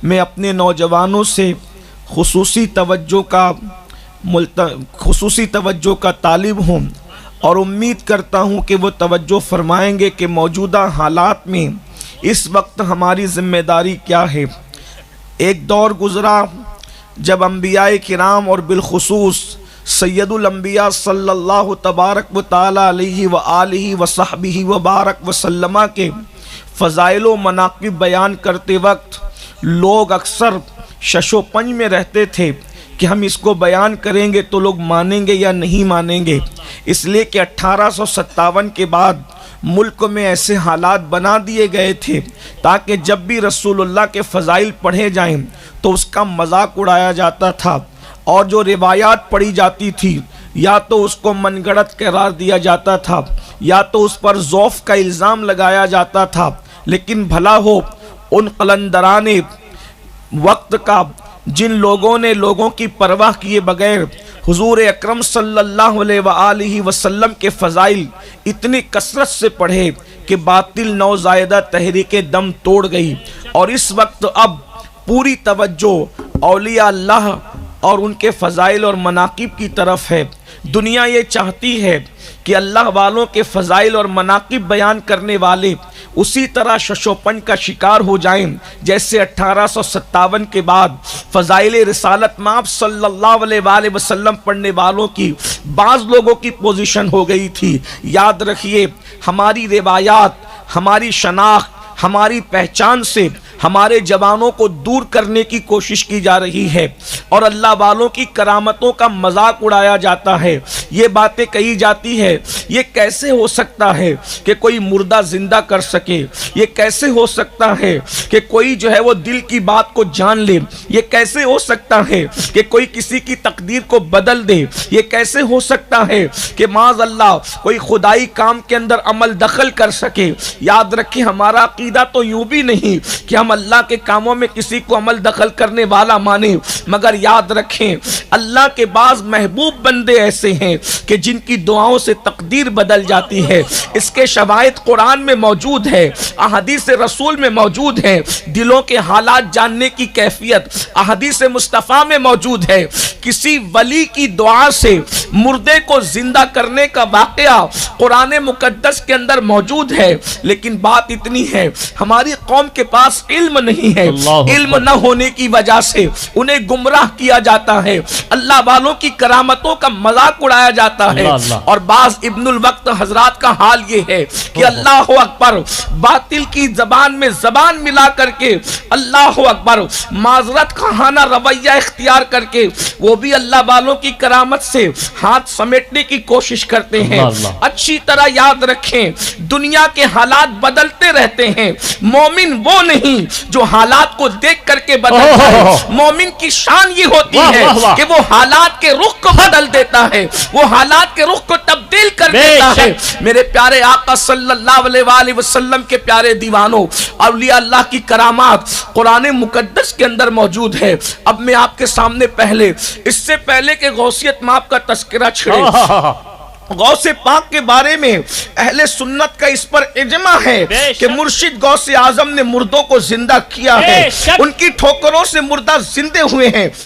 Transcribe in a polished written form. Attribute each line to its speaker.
Speaker 1: میں اپنے نوجوانوں سے خصوصی توجہ کا طالب ہوں اور امید کرتا ہوں کہ وہ توجہ فرمائیں گے کہ موجودہ حالات میں اس وقت ہماری ذمہ داری کیا ہے۔ ایک دور گزرا جب انبیاء کرام اور بالخصوص سید الانبیاء صلی اللہ تبارک و تعالی علیہ وآلہ وصحبہ وبارک وسلم کے فضائل و مناقب بیان کرتے وقت لوگ اکثر شش و پنج میں رہتے تھے کہ ہم اس کو بیان کریں گے تو لوگ مانیں گے یا نہیں مانیں گے، اس لیے کہ 1857 کے بعد ملک میں ایسے حالات بنا دیے گئے تھے تاکہ جب بھی رسول اللہ کے فضائل پڑھے جائیں تو اس کا مذاق اڑایا جاتا تھا، اور جو روایات پڑھی جاتی تھی یا تو اس کو من گڑت قرار دیا جاتا تھا یا تو اس پر ضعف کا الزام لگایا جاتا تھا۔ لیکن بھلا ہو ان قلندران وقت کا جن لوگوں نے لوگوں کی پرواہ کیے بغیر حضور اکرم صلی اللہ علیہ وآلہ وسلم کے فضائل اتنی کثرت سے پڑھے کہ باطل نوزائیدہ تحریک دم توڑ گئی، اور اس وقت اب پوری توجہ اولیاء اللہ اور ان کے فضائل اور مناقب کی طرف ہے۔ دنیا یہ چاہتی ہے کہ اللہ والوں کے فضائل اور مناقب بیان کرنے والے اسی طرح ششوپن کا شکار ہو جائیں جیسے 1857 کے بعد فضائل رسالت مآب صلی اللہ علیہ وآلہ وسلم پڑھنے والوں کی بعض لوگوں کی پوزیشن ہو گئی تھی۔ یاد رکھیے، ہماری روایات، ہماری شناخت، ہماری پہچان سے ہمارے جوانوں کو دور کرنے کی کوشش کی جا رہی ہے، اور اللہ والوں کی کرامتوں کا مذاق اڑایا جاتا ہے۔ یہ باتیں کہی جاتی ہے، یہ کیسے ہو سکتا ہے کہ کوئی مردہ زندہ کر سکے، یہ کیسے ہو سکتا ہے کہ کوئی جو ہے وہ دل کی بات کو جان لے، یہ کیسے ہو سکتا ہے کہ کوئی کسی کی تقدیر کو بدل دے، یہ کیسے ہو سکتا ہے کہ معاذ اللہ کوئی خدائی کام کے اندر عمل دخل کر سکے۔ یاد رکھیں، ہمارا عقیدہ تو یوں بھی نہیں کہ ہم اللہ کے کاموں میں کسی کو عمل دخل کرنے والا مانے، مگر یاد رکھیں اللہ کے بعض محبوب بندے ایسے ہیں کہ جن کی دعاؤں سے تقدیر بدل جاتی ہے۔ اس کے شواہد قرآن میں موجود ہے، احادیث رسول میں موجود ہے، دلوں کے حالات جاننے کی کیفیت احادیث مصطفیٰ میں موجود ہے۔ کسی ولی کی دعا سے مردے کو زندہ کرنے کا واقعہ قرآن مقدس کے اندر موجود ہے، لیکن بات اتنی ہے ہماری قوم کے پاس علم نہیں ہے، علم نہ ہونے کی وجہ سے انہیں گمراہ کیا جاتا ہے، اللہ والوں کی کرامتوں کا مذاق اڑایا جاتا ہے۔ اور بعض ابن الوقت حضرات کا حال یہ ہے کہ اللہ اکبر باطل کی زبان میں زبان ملا کر کے اللہ اکبر معذرت خواہانہ رویہ اختیار کر کے وہ بھی اللہ والوں کی کرامت سے ہاتھ سمیٹنے کی کوشش کرتے ہیں۔ اچھی طرح یاد رکھیں، دنیا کے حالات بدلتے رہتے ہیں، مومن وہ نہیں جو حالات کو دیکھ کر کے بدلتا ہے، مومن کی شان یہ ہوتی ہے کہ وہ حالات کے رخ کو بدل دیتا ہے، وہ حالات کے رخ کو تبدیل کر دیتا ہے۔ میرے پیارے آقا صلی اللہ علیہ وآلہ وسلم کے پیارے دیوانوں، اولیاء اللہ کی کرامات قرآن مقدس کے اندر موجود ہے۔ اب میں آپ کے سامنے اس سے پہلے کہ غوثیت مآب کا تذکرہ چھڑے، غوث پاک کے بارے میں اہل سنت کا اس پر اجماع ہے کہ مرشد غوث اعظم نے مردوں کو زندہ کیا ہے، ان کی ٹھوکروں سے مردہ زندے ہوئے ہیں۔